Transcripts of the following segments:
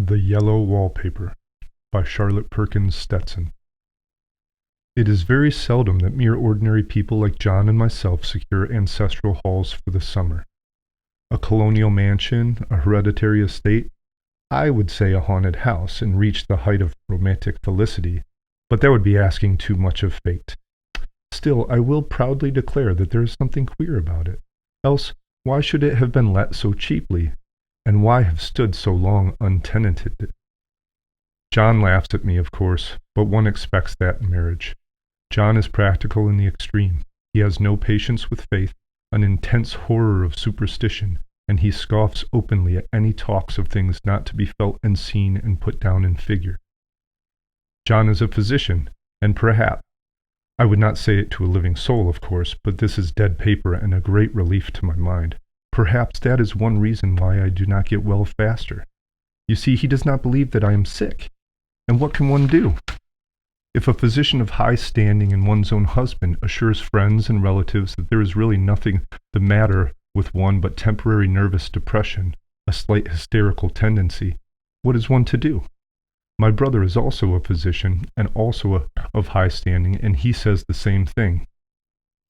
The Yellow Wallpaper by Charlotte Perkins Stetson. It is very seldom that mere ordinary people like John and myself secure ancestral halls for the summer. A colonial mansion, a hereditary estate, I would say a haunted house, and reach the height of romantic felicity, but that would be asking too much of fate. Still, I will proudly declare that there is something queer about it. Else, why should it have been let so cheaply? And why have stood so long untenanted? John laughs at me, of course, but one expects that in marriage. John is practical in the extreme. He has no patience with faith, an intense horror of superstition, and he scoffs openly at any talks of things not to be felt and seen and put down in figure. John is a physician, and perhaps, I would not say it to a living soul, of course, but this is dead paper and a great relief to my mind. Perhaps that is one reason why I do not get well faster. You see, he does not believe that I am sick. And what can one do? If a physician of high standing and one's own husband assures friends and relatives that there is really nothing the matter with one but temporary nervous depression, a slight hysterical tendency, what is one to do? My brother is also a physician and also of high standing, and he says the same thing.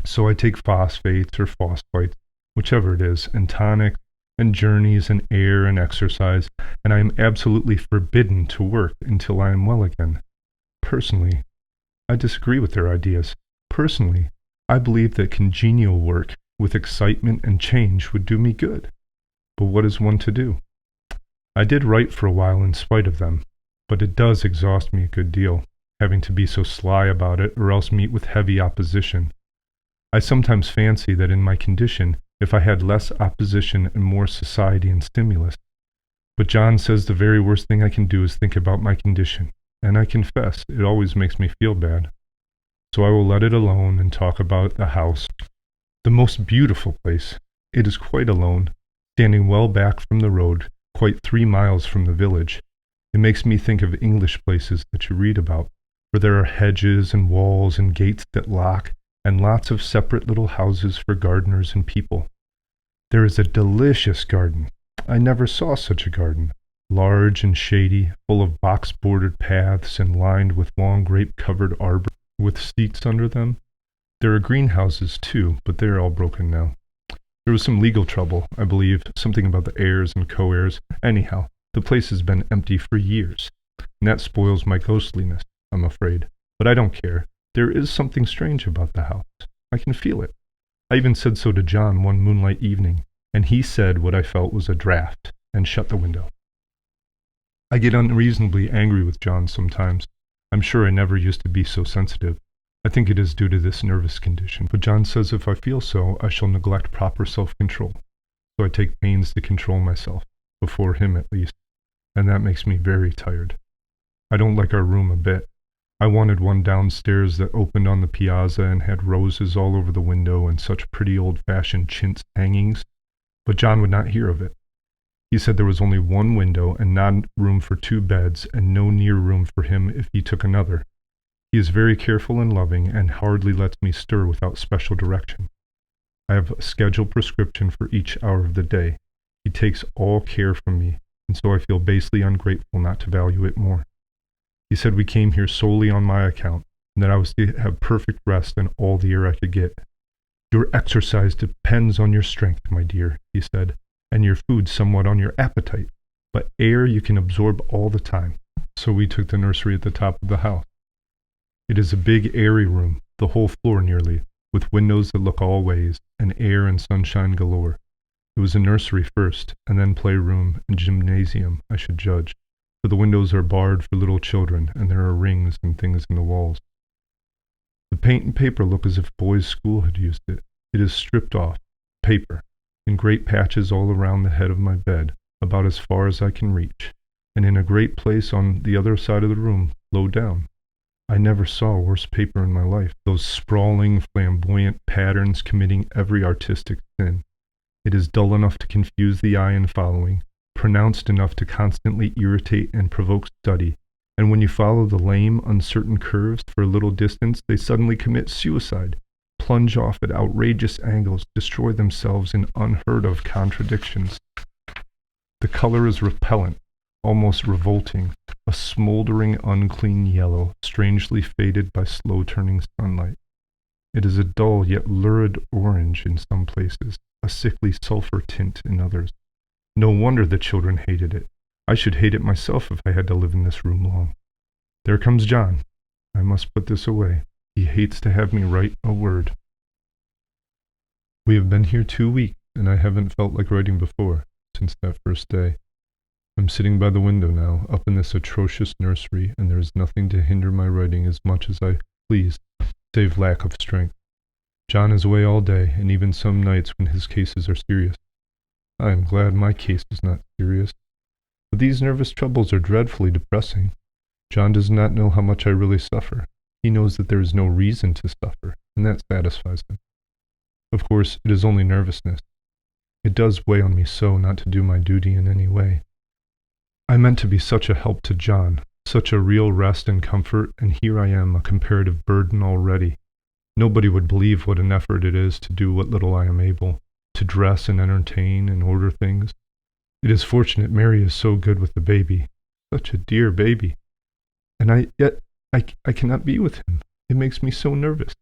So I take phosphates or phosphites, whichever it is, and tonic, and journeys, and air, and exercise, and I am absolutely forbidden to work until I am well again. Personally, I disagree with their ideas. Personally, I believe that congenial work with excitement and change would do me good. But what is one to do? I did write for a while in spite of them, but it does exhaust me a good deal, having to be so sly about it or else meet with heavy opposition. I sometimes fancy that in my condition, if I had less opposition and more society and stimulus. But John says the very worst thing I can do is think about my condition, and I confess it always makes me feel bad. So I will let it alone and talk about the house. The most beautiful place. It is quite alone, standing well back from the road, quite 3 miles from the village. It makes me think of English places that you read about, where there are hedges and walls and gates that lock, and lots of separate little houses for gardeners and people. There is a delicious garden. I never saw such a garden. Large and shady, full of box-bordered paths and lined with long grape-covered arbors with seats under them. There are greenhouses, too, but they are all broken now. There was some legal trouble, I believe, something about the heirs and co-heirs. Anyhow, the place has been empty for years, and that spoils my ghostliness, I'm afraid. But I don't care. There is something strange about the house. I can feel it. I even said so to John one moonlight evening, and he said what I felt was a draught, and shut the window. I get unreasonably angry with John sometimes. I'm sure I never used to be so sensitive. I think it is due to this nervous condition, but John says if I feel so, I shall neglect proper self-control. So I take pains to control myself, before him at least, and that makes me very tired. I don't like our room a bit. I wanted one downstairs that opened on the piazza and had roses all over the window and such pretty old-fashioned chintz hangings, but John would not hear of it. He said there was only one window and not room for 2 beds and no near room for him if he took another. He is very careful and loving and hardly lets me stir without special direction. I have a scheduled prescription for each hour of the day. He takes all care from me, and so I feel basely ungrateful not to value it more. He said we came here solely on my account, and that I was to have perfect rest and all the air I could get. Your exercise depends on your strength, my dear, he said, and your food somewhat on your appetite, but air you can absorb all the time. So we took the nursery at the top of the house. It is a big, airy room, the whole floor nearly, with windows that look all ways, and air and sunshine galore. It was a nursery first, and then playroom and gymnasium, I should judge, for the windows are barred for little children, and there are rings and things in the walls. The paint and paper look as if boys' school had used it. It is stripped off, paper, in great patches all around the head of my bed, about as far as I can reach, and in a great place on the other side of the room, low down. I never saw worse paper in my life, those sprawling, flamboyant patterns committing every artistic sin. It is dull enough to confuse the eye in following, pronounced enough to constantly irritate and provoke study, and when you follow the lame, uncertain curves for a little distance, they suddenly commit suicide, plunge off at outrageous angles, destroy themselves in unheard-of contradictions. The color is repellent, almost revolting, a smoldering, unclean yellow, strangely faded by slow-turning sunlight. It is a dull yet lurid orange in some places, a sickly sulphur tint in others. No wonder the children hated it. I should hate it myself if I had to live in this room long. There comes John. I must put this away. He hates to have me write a word. We have been here 2 weeks, and I haven't felt like writing before, since that first day. I'm sitting by the window now, up in this atrocious nursery, and there is nothing to hinder my writing as much as I please, save lack of strength. John is away all day, and even some nights when his cases are serious. I am glad my case is not serious. But these nervous troubles are dreadfully depressing. John does not know how much I really suffer. He knows that there is no reason to suffer, and that satisfies him. Of course, it is only nervousness. It does weigh on me so not to do my duty in any way. I meant to be such a help to John, such a real rest and comfort, and here I am, a comparative burden already. Nobody would believe what an effort it is to do what little I am able, to dress and entertain and order things. It is fortunate Mary is so good with the baby, such a dear baby. And yet I cannot be with him. It makes me so nervous.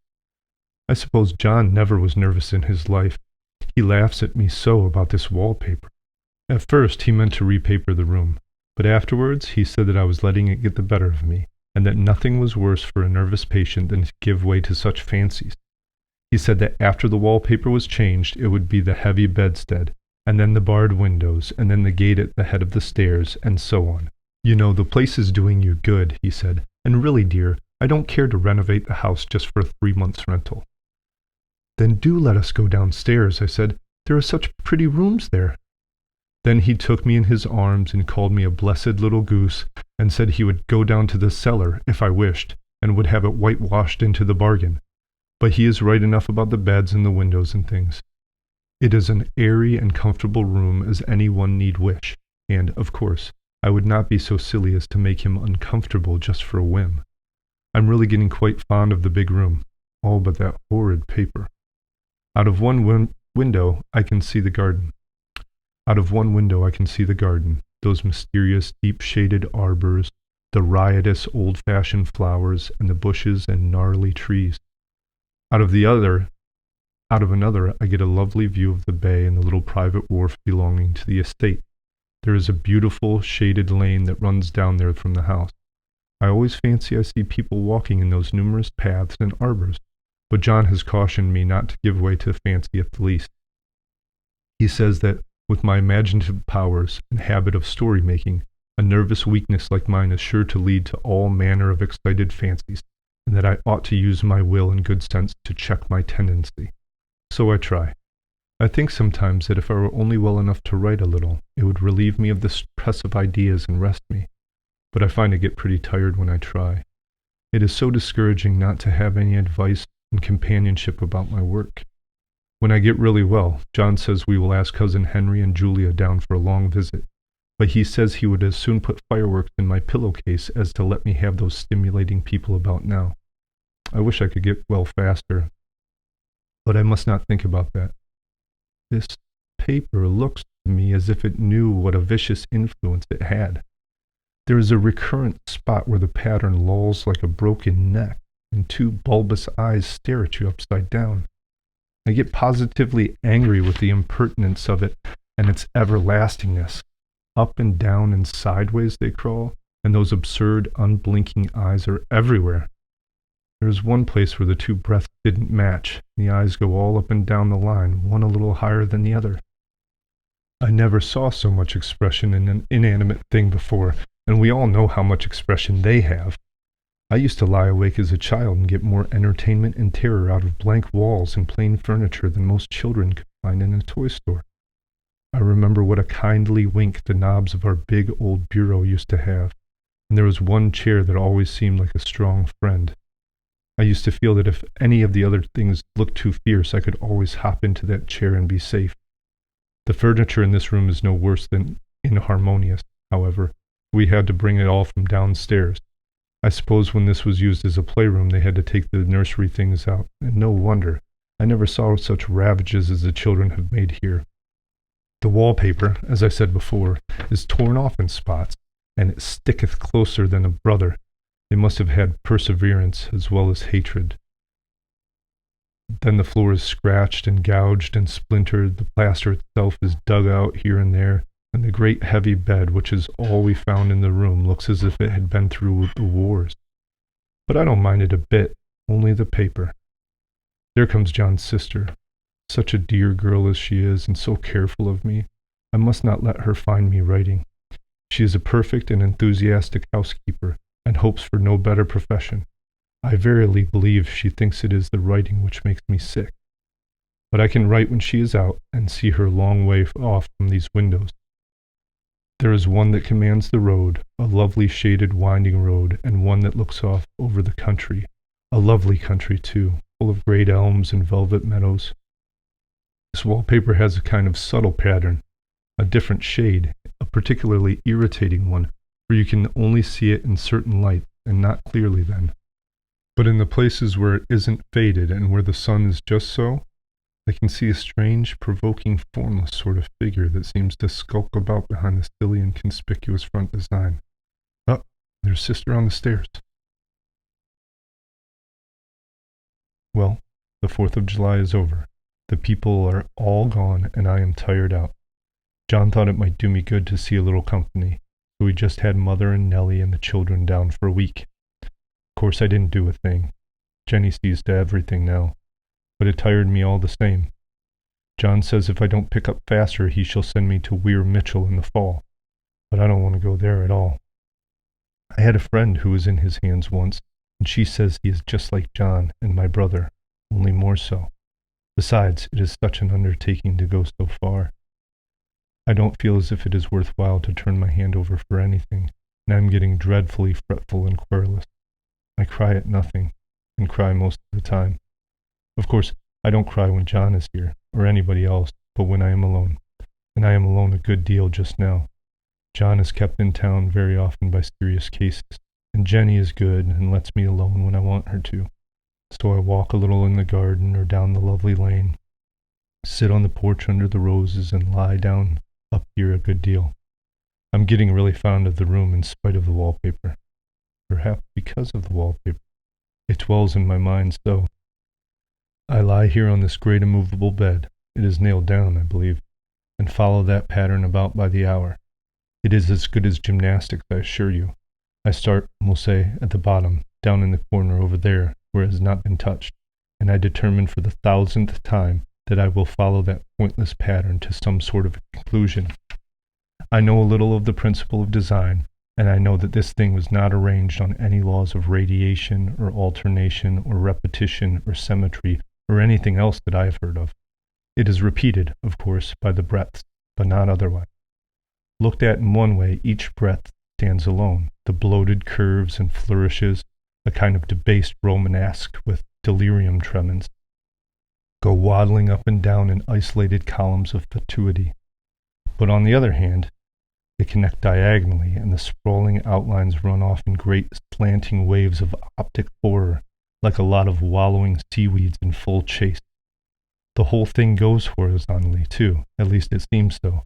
I suppose John never was nervous in his life. He laughs at me so about this wallpaper. At first he meant to repaper the room, but afterwards he said that I was letting it get the better of me, and that nothing was worse for a nervous patient than to give way to such fancies. He said that after the wallpaper was changed, it would be the heavy bedstead, and then the barred windows, and then the gate at the head of the stairs, and so on. You know, the place is doing you good, he said, and really, dear, I don't care to renovate the house just for a 3 months' rental. Then do let us go downstairs, I said. There are such pretty rooms there. Then he took me in his arms and called me a blessed little goose, and said he would go down to the cellar, if I wished, and would have it whitewashed into the bargain. But he is right enough about the beds and the windows and things. It is an airy and comfortable room as any one need wish, and, of course, I would not be so silly as to make him uncomfortable just for a whim. I'm really getting quite fond of the big room, all but that horrid paper. Out of one window I can see the garden. Those mysterious, deep-shaded arbors, the riotous, old-fashioned flowers, and the bushes and gnarly trees. Out of another, I get a lovely view of the bay and the little private wharf belonging to the estate. There is a beautiful, shaded lane that runs down there from the house. I always fancy I see people walking in those numerous paths and arbors, but John has cautioned me not to give way to fancy at the least. He says that, with my imaginative powers and habit of story-making, a nervous weakness like mine is sure to lead to all manner of excited fancies, and that I ought to use my will and good sense to check my tendency. So I try. I think sometimes that if I were only well enough to write a little, it would relieve me of the stress of ideas and rest me. But I find I get pretty tired when I try. It is so discouraging not to have any advice and companionship about my work. When I get really well, John says we will ask Cousin Henry and Julia down for a long visit, but he says he would as soon put fireworks in my pillowcase as to let me have those stimulating people about now. I wish I could get well faster, but I must not think about that. This paper looks to me as if it knew what a vicious influence it had. There is a recurrent spot where the pattern lolls like a broken neck, and 2 bulbous eyes stare at you upside down. I get positively angry with the impertinence of it and its everlastingness. Up and down and sideways they crawl, and those absurd, unblinking eyes are everywhere. There is one place where the 2 breaths didn't match, and the eyes go all up and down the line, one a little higher than the other. I never saw so much expression in an inanimate thing before, and we all know how much expression they have. I used to lie awake as a child and get more entertainment and terror out of blank walls and plain furniture than most children could find in a toy store. I remember what a kindly wink the knobs of our big old bureau used to have, and there was one chair that always seemed like a strong friend. I used to feel that if any of the other things looked too fierce, I could always hop into that chair and be safe. The furniture in this room is no worse than inharmonious, however. We had to bring it all from downstairs. I suppose when this was used as a playroom, they had to take the nursery things out, and no wonder. I never saw such ravages as the children have made here. The wallpaper, as I said before, is torn off in spots, and it sticketh closer than a brother. They must have had perseverance as well as hatred. Then the floor is scratched and gouged and splintered, the plaster itself is dug out here and there, and the great heavy bed, which is all we found in the room, looks as if it had been through the wars. But I don't mind it a bit, only the paper. There comes John's sister. Such a dear girl as she is, and so careful of me. I must not let her find me writing. She is a perfect and enthusiastic housekeeper, and hopes for no better profession. I verily believe she thinks it is the writing which makes me sick. But I can write when she is out, and see her long way off from these windows. There is one that commands the road, a lovely shaded winding road, and one that looks off over the country, a lovely country too, full of great elms and velvet meadows. This wallpaper has a kind of subtle pattern, a different shade, a particularly irritating one, for you can only see it in certain lights, and not clearly then. But in the places where it isn't faded and where the sun is just so, I can see a strange, provoking, formless sort of figure that seems to skulk about behind the silly and conspicuous front design. Oh, there's Sister on the stairs. Well, the 4th of July is over. The people are all gone, and I am tired out. John thought it might do me good to see a little company, so we just had Mother and Nellie and the children down for a week. Of course, I didn't do a thing. Jenny sees to everything now. But it tired me all the same. John says if I don't pick up faster, he shall send me to Weir Mitchell in the fall. But I don't want to go there at all. I had a friend who was in his hands once, and she says he is just like John and my brother, only more so. Besides, it is such an undertaking to go so far. I don't feel as if it is worthwhile to turn my hand over for anything, and I am getting dreadfully fretful and querulous. I cry at nothing, and cry most of the time. Of course, I don't cry when John is here, or anybody else, but when I am alone. And I am alone a good deal just now. John is kept in town very often by serious cases, and Jenny is good and lets me alone when I want her to. So I walk a little in the garden or down the lovely lane, sit on the porch under the roses, and lie down up here a good deal. I'm getting really fond of the room in spite of the wallpaper. Perhaps because of the wallpaper. It dwells in my mind so. I lie here on this great immovable bed, it is nailed down, I believe, and follow that pattern about by the hour. It is as good as gymnastics, I assure you. I start, we'll say, at the bottom, down in the corner over there, where it has not been touched, and I determine for the 1000th time that I will follow that pointless pattern to some sort of conclusion. I know a little of the principle of design, and I know that this thing was not arranged on any laws of radiation or alternation or repetition or symmetry or anything else that I have heard of. It is repeated, of course, by the breadths, but not otherwise. Looked at in one way, each breadth stands alone. The bloated curves and flourishes, a kind of debased Romanesque with delirium tremens, go waddling up and down in isolated columns of fatuity. But on the other hand, they connect diagonally, and the sprawling outlines run off in great slanting waves of optic horror, like a lot of wallowing seaweeds in full chase. The whole thing goes horizontally, too, at least it seems so,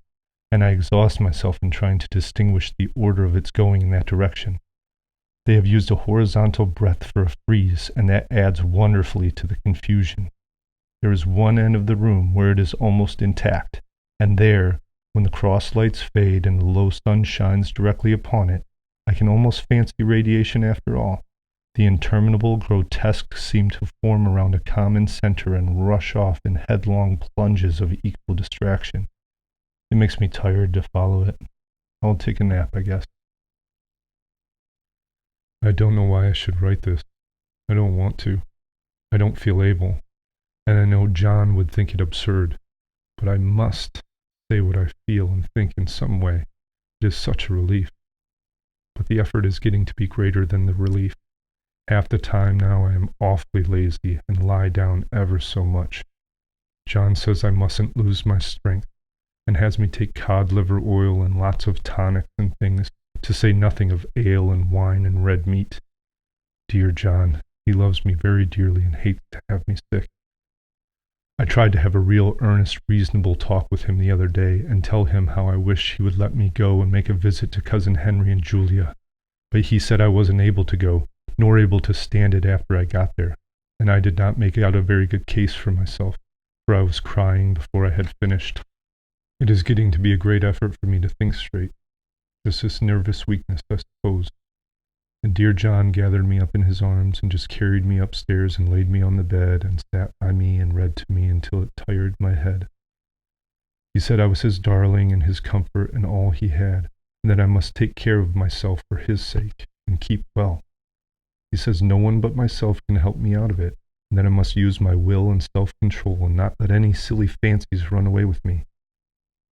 and I exhaust myself in trying to distinguish the order of its going in that direction. They have used a horizontal breadth for a frieze, and that adds wonderfully to the confusion. There is one end of the room where it is almost intact, and there, when the cross lights fade and the low sun shines directly upon it, I can almost fancy radiation after all. The interminable grotesques seem to form around a common center and rush off in headlong plunges of equal distraction. It makes me tired to follow it. I'll take a nap, I guess. I don't know why I should write this. I don't want to. I don't feel able. And I know John would think it absurd. But I must say what I feel and think in some way. It is such a relief. But the effort is getting to be greater than the relief. Half the time now I am awfully lazy and lie down ever so much. John says I mustn't lose my strength, and has me take cod liver oil and lots of tonics and things, to say nothing of ale and wine and red meat. Dear John, he loves me very dearly and hates to have me sick. I tried to have a real earnest, reasonable talk with him the other day and tell him how I wish he would let me go and make a visit to Cousin Henry and Julia, but he said I wasn't able to go, nor able to stand it after I got there, and I did not make out a very good case for myself, for I was crying before I had finished. It is getting to be a great effort for me to think straight. Just this nervous weakness, I suppose. And dear John gathered me up in his arms and just carried me upstairs and laid me on the bed and sat by me and read to me until it tired my head. He said I was his darling and his comfort and all he had, and that I must take care of myself for his sake and keep well. He says no one but myself can help me out of it, and that I must use my will and self-control and not let any silly fancies run away with me.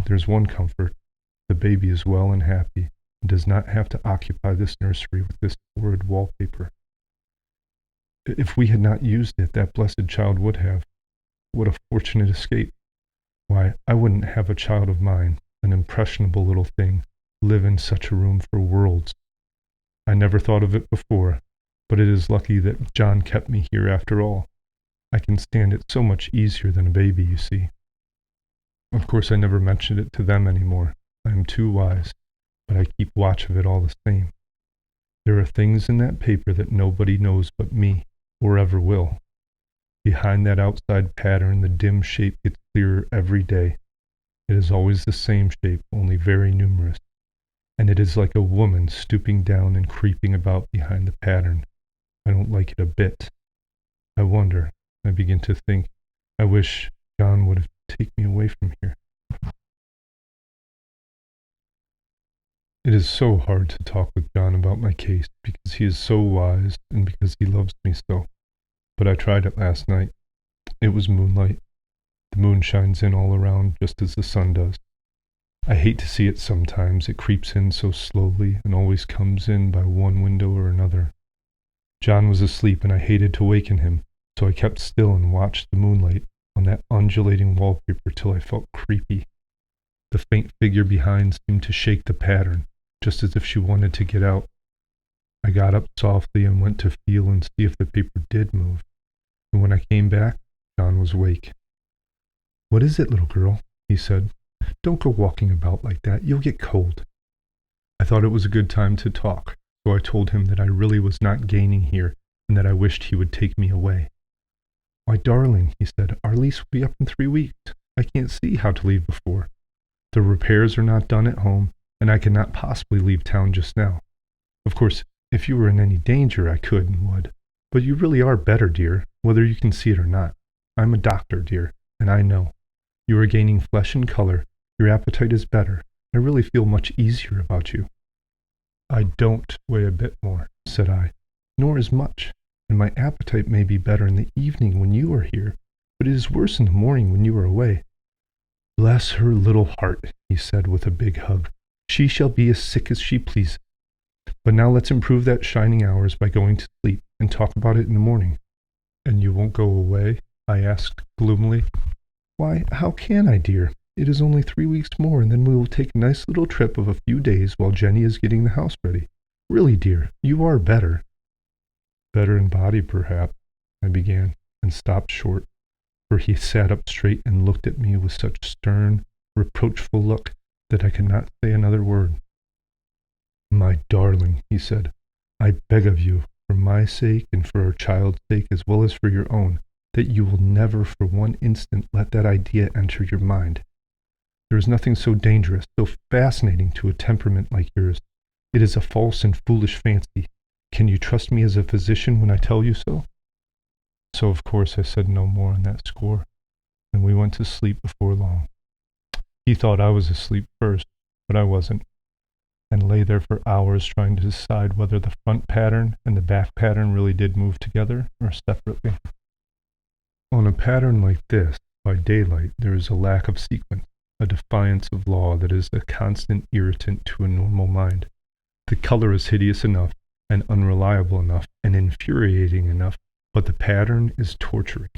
There's one comfort. The baby is well and happy, and does not have to occupy this nursery with this horrid wallpaper. If we had not used it, that blessed child would have. What a fortunate escape! Why, I wouldn't have a child of mine, an impressionable little thing, live in such a room for worlds. I never thought of it before, but it is lucky that John kept me here after all. I can stand it so much easier than a baby, you see. Of course, I never mentioned it to them anymore. I am too wise, but I keep watch of it all the same. There are things in that paper that nobody knows but me, or ever will. Behind that outside pattern, the dim shape gets clearer every day. It is always the same shape, only very numerous, and it is like a woman stooping down and creeping about behind the pattern. I don't like it a bit. I wonder, I begin to think, I wish John would have taken me away from here. It is so hard to talk with John about my case, because he is so wise and because he loves me so. But I tried it last night. It was moonlight. The moon shines in all around just as the sun does. I hate to see it sometimes. It creeps in so slowly and always comes in by one window or another. John was asleep and I hated to waken him, so I kept still and watched the moonlight on that undulating wallpaper till I felt creepy. The faint figure behind seemed to shake the pattern, just as if she wanted to get out. I got up softly and went to feel and see if the paper did move, and when I came back, John was awake. "What is it, little girl?" he said. "Don't go walking about like that. You'll get cold." I thought it was a good time to talk, so I told him that I really was not gaining here and that I wished he would take me away. "Why, darling," he said, "our lease will be up in 3 weeks. I can't see how to leave before. The repairs are not done at home, and I cannot possibly leave town just now. Of course, if you were in any danger, I could and would. But you really are better, dear, whether you can see it or not. I'm a doctor, dear, and I know. You are gaining flesh and color. Your appetite is better. I really feel much easier about you." "I don't weigh a bit more," said I, "nor as much, and my appetite may be better in the evening when you are here, but it is worse in the morning when you are away." "Bless her little heart," he said with a big hug. "She shall be as sick as she pleases. But now let's improve that shining hours by going to sleep and talk about it in the morning." "And you won't go away?" I asked gloomily. "Why, how can I, dear? It is only 3 weeks more, and then we will take a nice little trip of a few days while Jenny is getting the house ready. Really, dear, you are better." "Better in body, perhaps," I began, and stopped short, for he sat up straight and looked at me with such stern, reproachful look that I could not say another word. "My darling," he said, "I beg of you, for my sake and for our child's sake as well as for your own, that you will never for one instant let that idea enter your mind. There is nothing so dangerous, so fascinating to a temperament like yours. It is a false and foolish fancy. Can you trust me as a physician when I tell you so?" So of course I said no more on that score, and we went to sleep before long. He thought I was asleep first, but I wasn't, and lay there for hours trying to decide whether the front pattern and the back pattern really did move together or separately. On a pattern like this, by daylight, there is a lack of sequence, a defiance of law that is a constant irritant to a normal mind. The color is hideous enough, and unreliable enough, and infuriating enough, but the pattern is torturing.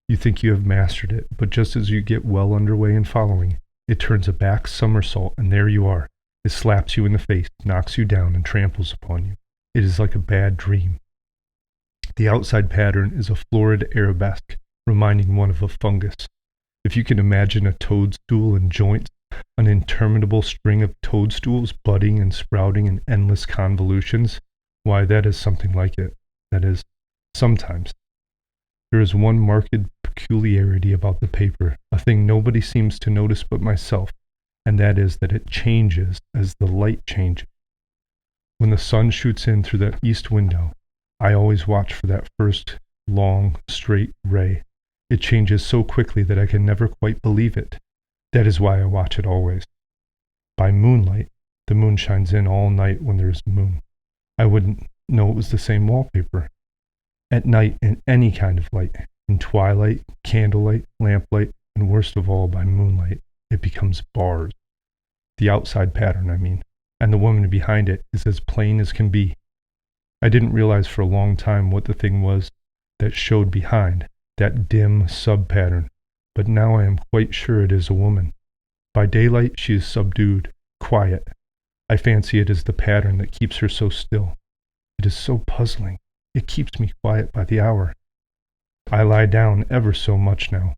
You think you have mastered it, but just as you get well underway in following, it turns a back somersault, and there you are. It slaps you in the face, knocks you down, and tramples upon you. It is like a bad dream. The outside pattern is a florid arabesque, reminding one of a fungus. If you can imagine a toadstool in joints, an interminable string of toadstools budding and sprouting in endless convolutions, why, that is something like it. That is, sometimes. There is one marked peculiarity about the paper, a thing nobody seems to notice but myself, and that is that it changes as the light changes. When the sun shoots in through that east window, I always watch for that first long, straight ray. It changes so quickly that I can never quite believe it. That is why I watch it always. By moonlight, the moon shines in all night when there is a moon. I wouldn't know it was the same wallpaper. At night, in any kind of light, in twilight, candlelight, lamplight, and worst of all by moonlight, it becomes bars. The outside pattern, I mean, and the woman behind it is as plain as can be. I didn't realize for a long time what the thing was that showed behind, that dim sub-pattern, but now I am quite sure it is a woman. By daylight she is subdued, quiet. I fancy it is the pattern that keeps her so still. It is so puzzling. It keeps me quiet by the hour. I lie down ever so much now.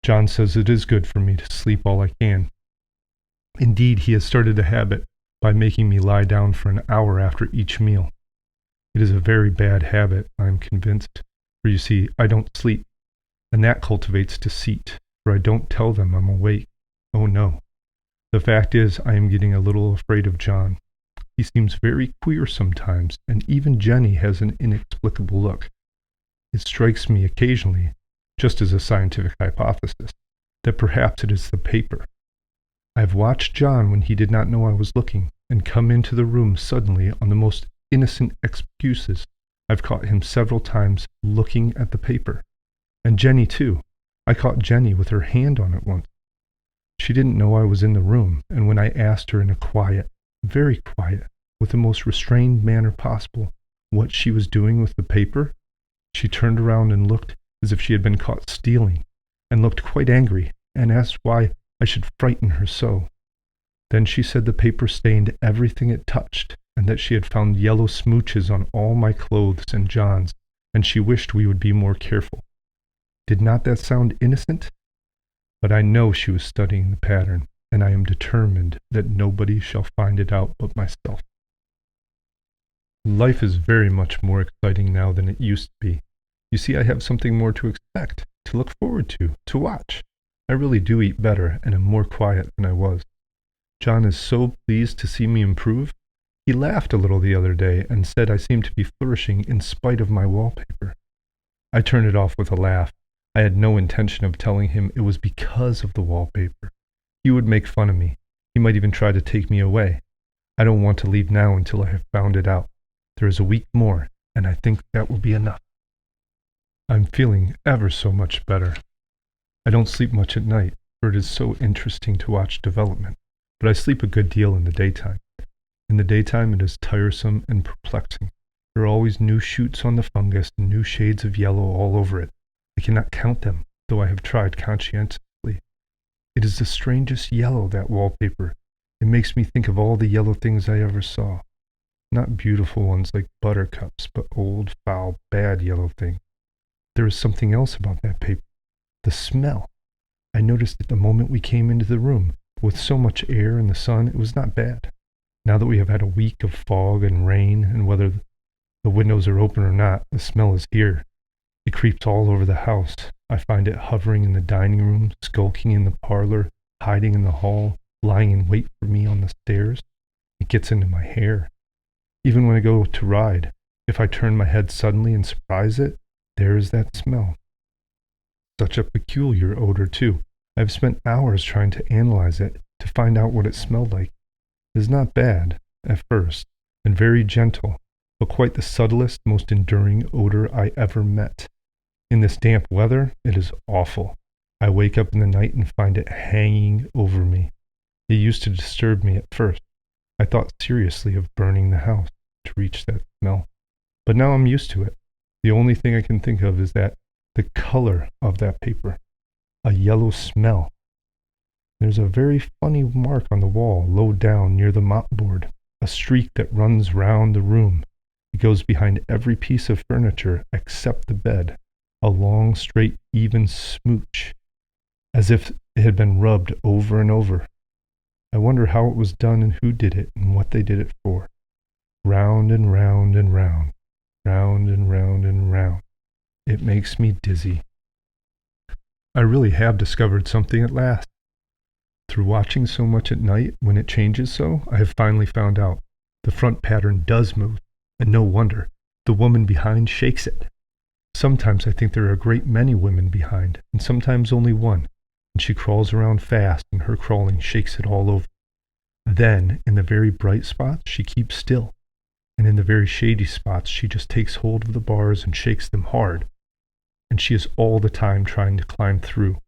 John says it is good for me to sleep all I can. Indeed, he has started a habit by making me lie down for an hour after each meal. It is a very bad habit, I am convinced, for you see, I don't sleep, and that cultivates deceit, for I don't tell them I'm awake. Oh no. The fact is, I am getting a little afraid of John. He seems very queer sometimes, and even Jenny has an inexplicable look. It strikes me occasionally, just as a scientific hypothesis, that perhaps it is the paper. I have watched John when he did not know I was looking, and come into the room suddenly on the most innocent excuses. I've caught him several times looking at the paper. And Jenny, too. I caught Jenny with her hand on it once. She didn't know I was in the room, and when I asked her in a quiet, very quiet, with the most restrained manner possible, what she was doing with the paper, she turned around and looked as if she had been caught stealing, and looked quite angry, and asked why I should frighten her so. Then she said the paper stained everything it touched, and that she had found yellow smooches on all my clothes and John's, and she wished we would be more careful. Did not that sound innocent? But I know she was studying the pattern, and I am determined that nobody shall find it out but myself. Life is very much more exciting now than it used to be. You see, I have something more to expect, to look forward to watch. I really do eat better and am more quiet than I was. John is so pleased to see me improve. He laughed a little the other day and said I seemed to be flourishing in spite of my wallpaper. I turned it off with a laugh. I had no intention of telling him it was because of the wallpaper. He would make fun of me. He might even try to take me away. I don't want to leave now until I have found it out. There is a week more, and I think that will be enough. I'm feeling ever so much better. I don't sleep much at night, for it is so interesting to watch development, but I sleep a good deal in the daytime. In the daytime it is tiresome and perplexing. There are always new shoots on the fungus and new shades of yellow all over it. I cannot count them, though I have tried conscientiously. It is the strangest yellow, that wallpaper. It makes me think of all the yellow things I ever saw. Not beautiful ones like buttercups, but old, foul, bad yellow things. There is something else about that paper. The smell. I noticed it the moment we came into the room. With so much air and the sun, it was not bad. Now that we have had a week of fog and rain, and whether the windows are open or not, the smell is here. It creeps all over the house. I find it hovering in the dining room, skulking in the parlor, hiding in the hall, lying in wait for me on the stairs. It gets into my hair. Even when I go to ride, if I turn my head suddenly and surprise it, there is that smell. Such a peculiar odor, too. I have spent hours trying to analyze it, to find out what it smelled like. It is not bad, at first, and very gentle, but quite the subtlest, most enduring odor I ever met. In this damp weather, it is awful. I wake up in the night and find it hanging over me. It used to disturb me at first. I thought seriously of burning the house to reach that smell. But now I'm used to it. The only thing I can think of is that the color of that paper. A yellow smell. There's a very funny mark on the wall, low down near the mopboard, a streak that runs round the room. It goes behind every piece of furniture except the bed. a long, straight, even smooch, as if it had been rubbed over and over. I wonder how it was done and who did it and what they did it for. Round and round and round, round and round and round. It makes me dizzy. I really have discovered something at last. Through watching so much at night, when it changes so, I have finally found out. The front pattern does move, and no wonder. The woman behind shakes it. Sometimes I think there are a great many women behind, and sometimes only one, and she crawls around fast, and her crawling shakes it all over. Then, in the very bright spots, she keeps still, and in the very shady spots, she just takes hold of the bars and shakes them hard. And she is all the time trying to climb through,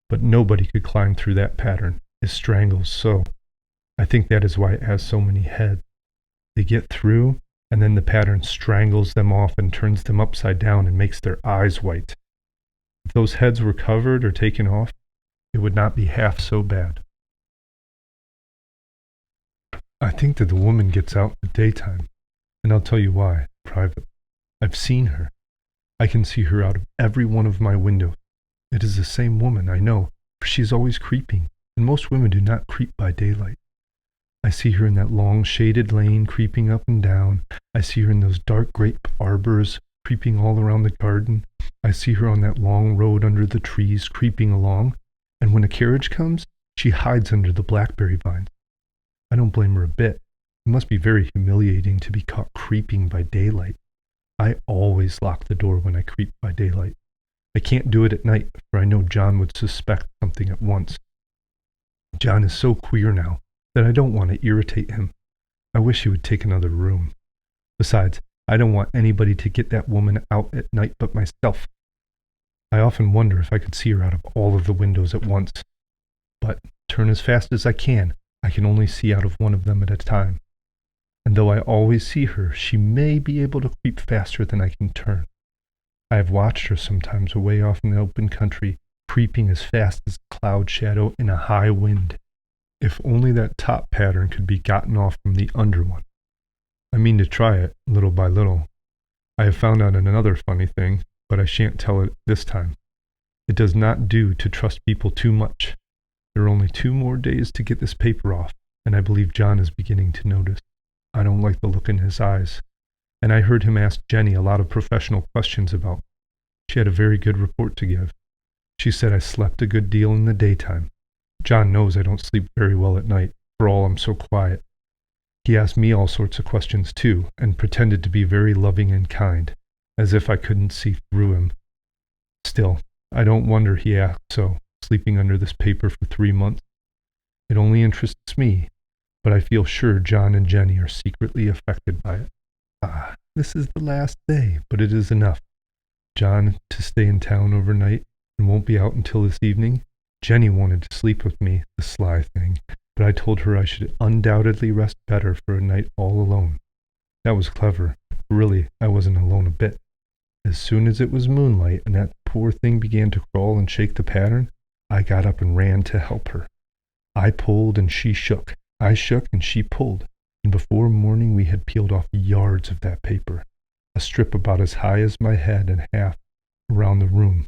but nobody could climb through that pattern. It strangles so. I think that is why it has so many heads. They get through, and then the pattern strangles them off and turns them upside down and makes their eyes white. If those heads were covered or taken off, it would not be half so bad. I think that the woman gets out in the daytime, and I'll tell you why, private. I've seen her. I can see her out of every one of my windows. It is the same woman, I know, for she is always creeping, and most women do not creep by daylight. I see her in that long shaded lane creeping up and down. I see her in those dark grape arbors creeping all around the garden. I see her on that long road under the trees creeping along, and when a carriage comes, she hides under the blackberry vines. I don't blame her a bit. It must be very humiliating to be caught creeping by daylight. I always lock the door when I creep by daylight. I can't do it at night, for I know John would suspect something at once. John is so queer now that I don't want to irritate him. I wish he would take another room. Besides, I don't want anybody to get that woman out at night but myself. I often wonder if I could see her out of all of the windows at once. But, turn as fast as I can only see out of one of them at a time. And though I always see her, she may be able to creep faster than I can turn. I have watched her sometimes away off in the open country, creeping as fast as a cloud shadow in a high wind. If only that top pattern could be gotten off from the under one. I mean to try it, little by little. I have found out another funny thing, but I shan't tell it this time. It does not do to trust people too much. There are only 2 more days to get this paper off, and I believe John is beginning to notice. I don't like the look in his eyes, and I heard him ask Jenny a lot of professional questions about. She had a very good report to give. She said I slept a good deal in the daytime. John knows I don't sleep very well at night, for all I'm so quiet. He asked me all sorts of questions too, and pretended to be very loving and kind, as if I couldn't see through him. Still, I don't wonder he asked so, sleeping under this paper for 3 months. It only interests me, but I feel sure John and Jenny are secretly affected by it. This is the last day, but it is enough. John to stay in town overnight and won't be out until this evening. Jenny wanted to sleep with me, the sly thing, but I told her I should undoubtedly rest better for a night all alone. That was clever. Really, I wasn't alone a bit. As soon as it was moonlight and that poor thing began to crawl and shake the pattern, I got up and ran to help her. I pulled and she shook. I shook and she pulled, and before morning we had peeled off yards of that paper, a strip about as high as my head and half around the room.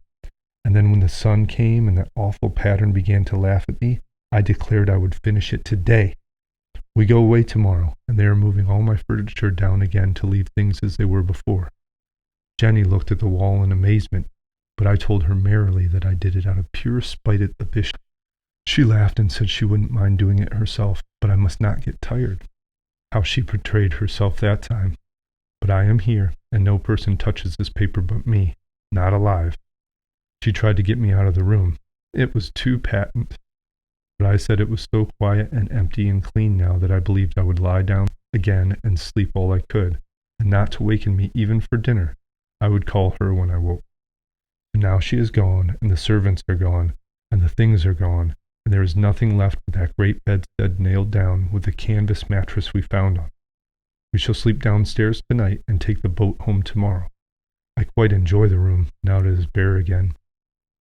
And then when the sun came and that awful pattern began to laugh at me, I declared I would finish it today. We go away tomorrow, and they are moving all my furniture down again to leave things as they were before. Jenny looked at the wall in amazement, but I told her merrily that I did it out of pure spite at the bishop. She laughed and said she wouldn't mind doing it herself, but I must not get tired. How she portrayed herself that time. But I am here, and no person touches this paper but me, not alive. She tried to get me out of the room. It was too patent. But I said it was so quiet and empty and clean now that I believed I would lie down again and sleep all I could, and not to waken me even for dinner. I would call her when I woke. And now she is gone, and the servants are gone, and the things are gone, and there is nothing left but that great bedstead nailed down with the canvas mattress we found on. We shall sleep downstairs tonight and take the boat home tomorrow. I quite enjoy the room, now that it is bare again.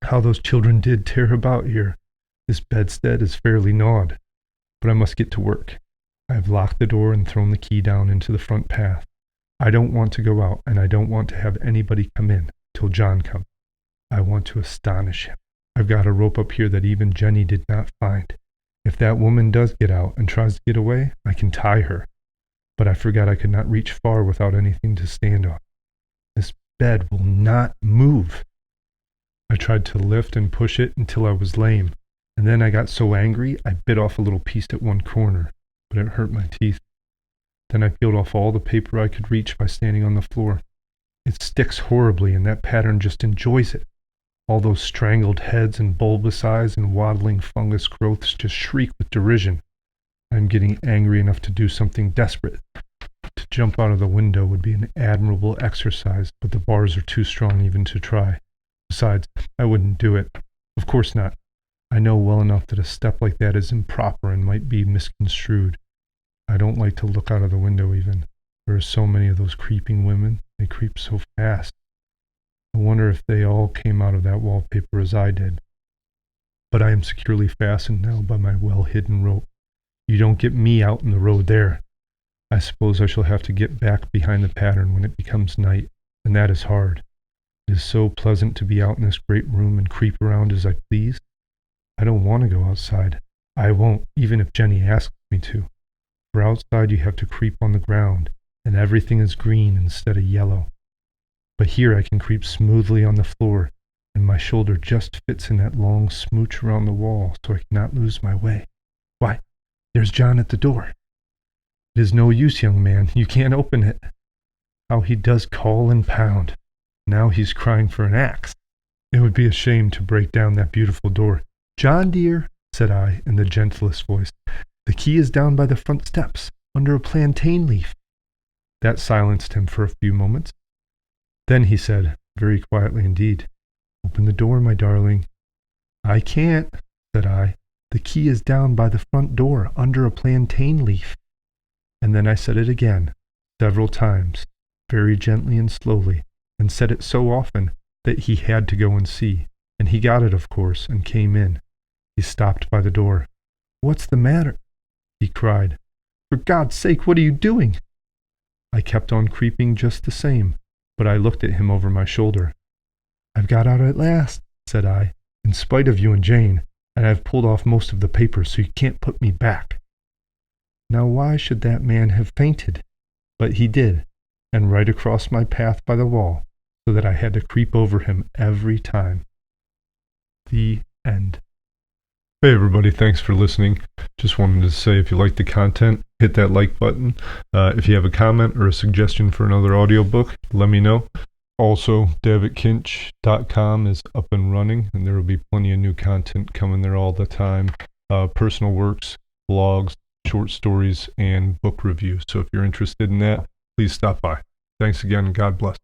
How those children did tear about here! This bedstead is fairly gnawed. But I must get to work. I have locked the door and thrown the key down into the front path. I don't want to go out, and I don't want to have anybody come in till John comes. I want to astonish him. I've got a rope up here that even Jenny did not find. If that woman does get out and tries to get away, I can tie her. But I forgot I could not reach far without anything to stand on. This bed will not move. I tried to lift and push it until I was lame, and then I got so angry I bit off a little piece at one corner, but it hurt my teeth. Then I peeled off all the paper I could reach by standing on the floor. It sticks horribly, and that pattern just enjoys it. All those strangled heads and bulbous eyes and waddling fungus growths just shriek with derision. I am getting angry enough to do something desperate. To jump out of the window would be an admirable exercise, but the bars are too strong even to try. Besides, I wouldn't do it. Of course not. I know well enough that a step like that is improper and might be misconstrued. I don't like to look out of the window even. There are so many of those creeping women. They creep so fast. I wonder if they all came out of that wallpaper as I did. But I am securely fastened now by my well-hidden rope. You don't get me out in the road there. I suppose I shall have to get back behind the pattern when it becomes night, and that is hard. It is so pleasant to be out in this great room and creep around as I please. I don't want to go outside. I won't, even if Jenny asks me to. For outside you have to creep on the ground, and everything is green instead of yellow. But here I can creep smoothly on the floor, and my shoulder just fits in that long smooch around the wall, so I cannot lose my way. Why, there's John at the door. It is no use, young man, you can't open it. How he does call and pound. Now he's crying for an axe. It would be a shame to break down that beautiful door. John, dear, said I, in the gentlest voice, the key is down by the front steps, under a plantain leaf. That silenced him for a few moments. Then he said, very quietly indeed, open the door, my darling. I can't, said I. The key is down by the front door, under a plantain leaf. And then I said it again, several times, very gently and slowly, and said it so often that he had to go and see, and he got it, of course, and came in. He stopped by the door. What's the matter? He cried. For God's sake, what are you doing? I kept on creeping just the same, but I looked at him over my shoulder. I've got out at last, said I, in spite of you and Jane, and I've pulled off most of the papers so you can't put me back. Now why should that man have fainted? But he did, and right across my path by the wall, so that I had to creep over him every time. The end. Hey everybody, thanks for listening. Just wanted to say if you like the content, hit that like button. If you have a comment or a suggestion for another audiobook, let me know. Also, davidkinch.com is up and running, and there will be plenty of new content coming there all the time. Personal works, blogs, short stories, and book reviews. So if you're interested in that, please stop by. Thanks again, and God bless.